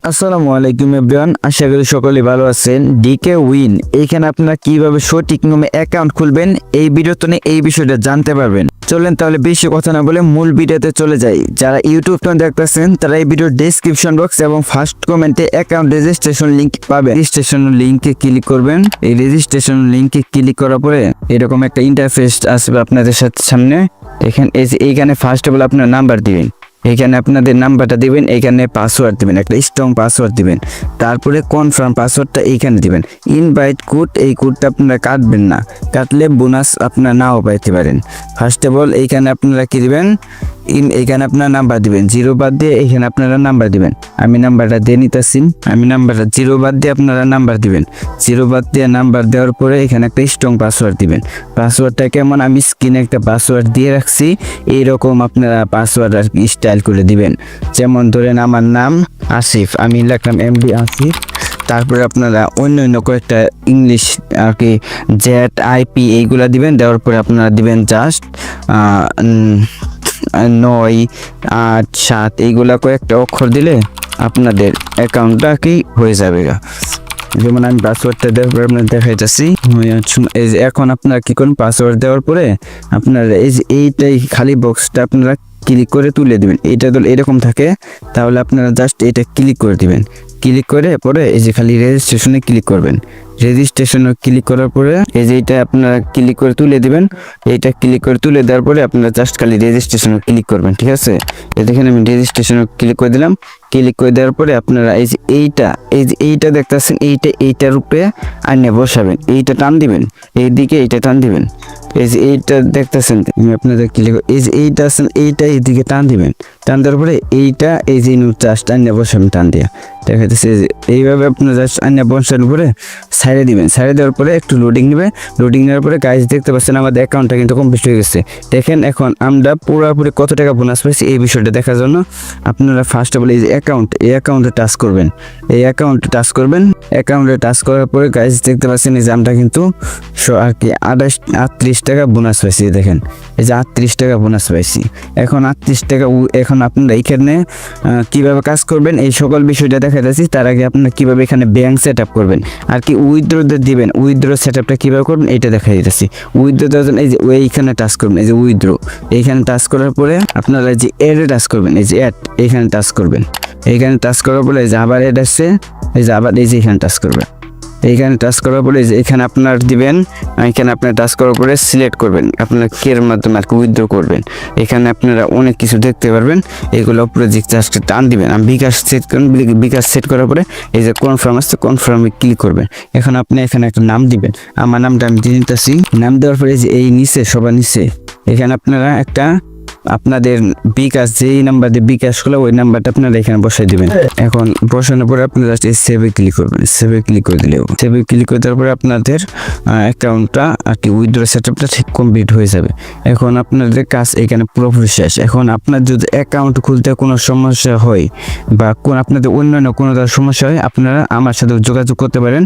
আসসালামু আলাইকুম এভরিওয়ান, আশা করি সকলে ভালো আছেন। ডিকে উইন এইখানে আপনারা কিভাবে সঠিক নিয়মে অ্যাকাউন্ট খুলবেন এই ভিডিওতে এই বিষয়টা জানতে পারবেন। চলেন তাহলে বেশি কথা না বলে মূল ভিডিওতে চলে যাই। যারা ইউটিউব থেকে দেখতেছেন তারা এই ভিডিওর ডেসক্রিপশন বক্স এবং ফার্স্ট কমেন্টে অ্যাকাউন্ট রেজিস্ট্রেশন লিংক পাবেন। রেজিস্ট্রেশন লিংকে ক্লিক করবেন। এই রেজিস্ট্রেশন লিংকে ক্লিক করার পরে এরকম একটা ইন্টারফেস আসবে আপনাদের সামনে। এইখানে ফার্স্ট অফ অল আপনার নাম্বার দিবেন, এখানে আপনাদের নাম্বারটা দিবেন, এখানে পাসওয়ার্ড দিবেন, একটা স্ট্রং পাসওয়ার্ড দিবেন, তারপরে কনফার্ম পাসওয়ার্ডটা এইখানে দিবেন। ইনভাইট কোড, এই কোডটা আপনারা কাটবেন না, কাটলে বোনাস আপনারা নাও পাইতে পারেন। ফার্স্ট অফ অল এইখানে আপনারা কি দিবেন, এইখানে আপনার নাম্বার দিবেন, 0 বাদ দিয়ে এইখানে আপনারা নাম্বার দিবেন। আমি নাম্বারটা দিয়ে নিতেছি, আমি নাম্বারটা 0 বাদ দিয়ে আপনারা নাম্বার দিবেন। 0 বাদ দিয়ে নাম্বার দেওয়ার পরে এখানে একটা স্ট্রং পাসওয়ার্ড দিবেন। পাসওয়ার্ডটা কেমন, আমি স্ক্রিনে একটা পাসওয়ার্ড দিয়ে রাখছি, এইরকম আপনারা পাসওয়ার্ড আর কি স্টাইল করে দিবেন। যেমন ধরেন আমার নাম আসিফ, আমি লিখলাম MD আসিফ, তারপরে আপনারা অন্য কয়েকটা ইংলিশ আর কি ZIP এইগুলা দিবেন। দেওয়ার পরে আপনারা দিবেন জাস্ট 9 8 7 এইগুলা কয়েকটা অক্ষর দিলে আপনাদের অ্যাকাউন্টটা কি হয়ে যাবে। যেমন আমি পাসওয়ার্ডটা দেওয়ার পরে আপনার দেখাইতেছি। এই যে এখন আপনারা কি করুন, পাসওয়ার্ড দেওয়ার পরে আপনারা এই যে এইটাই খালি বক্সটা আপনারা ক্লিক করে তুলে দিবেন। এইটা তো এরকম থাকে, তাহলে আপনারা জাস্ট এটা ক্লিক করে দিবেন। ক্লিক করে পরে এই যে খালি রেজিস্ট্রেশনে ক্লিক করবেন। রেজিস্ট্রেশনে ক্লিক করার পরে এই যে এটা আপনারা ক্লিক করে তুলে দিবেন। এইটা ক্লিক করে তুলে দেওয়ার পরে আপনারা জাস্ট খালি রেজিস্ট্রেশনে ক্লিক করবেন, ঠিক আছে। এই দেখেন আমি রেজিস্ট্রেশনে ক্লিক করে দিলাম। ক্লিক করে দেওয়ার পরে আপনারা এই যে এইটা দেখতেছেন, এইটার উপরে আইনে বসাবেন, এইটা টান দিবেন, এইদিকে এইটা টান দিবেন। এই যে এইটা দেখতেছেন আপনাদের ক্লিক, এই যে এইটা আছেন, এইটা এইদিকে টান দিবেন। টান দেওয়ার পরে এইটা এই যে জাস্ট আইনে বসাবেন টান দিয়ে, দেখাইতেছে। এইভাবে আপনার জাস্ট আইনে বসানোর পরে সাইডে দিবেন। সাইডে দেওয়ার পরে একটু লোডিং নেবে। লোডিং নেওয়ার পরে গাইজ দেখতে পাচ্ছেন আমাদের অ্যাকাউন্টটা কিন্তু কমপ্লিট হয়ে গেছে। দেখেন এখন আমরা পুরোপুরি কত টাকা বোনাস পাইছি এই বিষয়টা দেখার জন্য আপনারা ফার্স্ট অফ অল এই যে অ্যাকাউন্টে টাচ করবেন। এই অ্যাকাউন্টে টাচ করবেন। অ্যাকাউন্টে টাচ করার পরে গাইজ দেখতে পাচ্ছেন এই যে আমরা কিন্তু আর কি 38 টাকা বোনাস পাইছি। দেখেন এই যে 38 টাকা বোনাস পাইছি। এখন 38 টাকা এখন আপনারা এইখানে কিভাবে কাজ করবেন এই সকল বিষয়টা দেখা যাচ্ছে। তার আগে আপনারা কিভাবে এখানে ব্যাংক সেট আপ করবেন আর কি উইথড্র দিবেন, উইথড্র সেট আপটা কীভাবে করবেন এটা দেখা যাচ্ছে। উইথড্র দেওয়ার জন্য এই যে এইখানে টাচ করবেন, এই যে উইথড্র, এইখানে টাচ করার পরে আপনারা যে অ্যাডে টাচ করবেন, এই যে অ্যাড এইখানে টাচ করবেন। এইখানে টাচ করার পরে এই যে আবার অ্যাড আসছে, এই যে আবার এই যে এখানে টাচ করবেন। এইখানে টাচ করার পরে যে এখানে আপনার দিবেন, এখানে আপনার টাচ করার পরে সিলেক্ট করবেন আপনারা কের মাধ্যমে আর কি উইথড্র করবেন। এখানে আপনারা অনেক কিছু দেখতে পারবেন, এগুলো উপরে যে জাস্ট টান দিবেন। আমি বিকাশ সেট করুন, বিকাশ সেট করার পরে এই যে কনফার্ম আসছে, কনফার্মে ক্লিক করবেন। এখন আপনি এখানে একটা নাম দিবেন, আমার নামটা আমি দিয়ে নিতেছি। নাম দেওয়ার পরে যে এই নিচে সবার নিচে এখানে আপনারা একটা আপনাদের বিকাশ যেই নাম্বার দিয়ে বিকাশ করলে ওই নাম্বারটা আপনারা এখানে বসাই দিবেন। এখন বসানোর পরে আপনারা জাস্ট এই সেভে ক্লিক করবেন। সেভে ক্লিক করে দিলেও সেভে ক্লিক করে দেওয়ার পরে আপনাদের অ্যাকাউন্টটা আর কি উইথড্র সেটআপটা ঠিক কমপ্লিট হয়ে যাবে। এখন আপনাদের কাজ এখানে পুরোপুরি শেষ। এখন আপনার যদি অ্যাকাউন্ট খুলতে কোনো সমস্যা হয় বা আপনাদের অন্যান্য কোনো সমস্যা হয় আপনারা আমার সাথে যোগাযোগ করতে পারেন।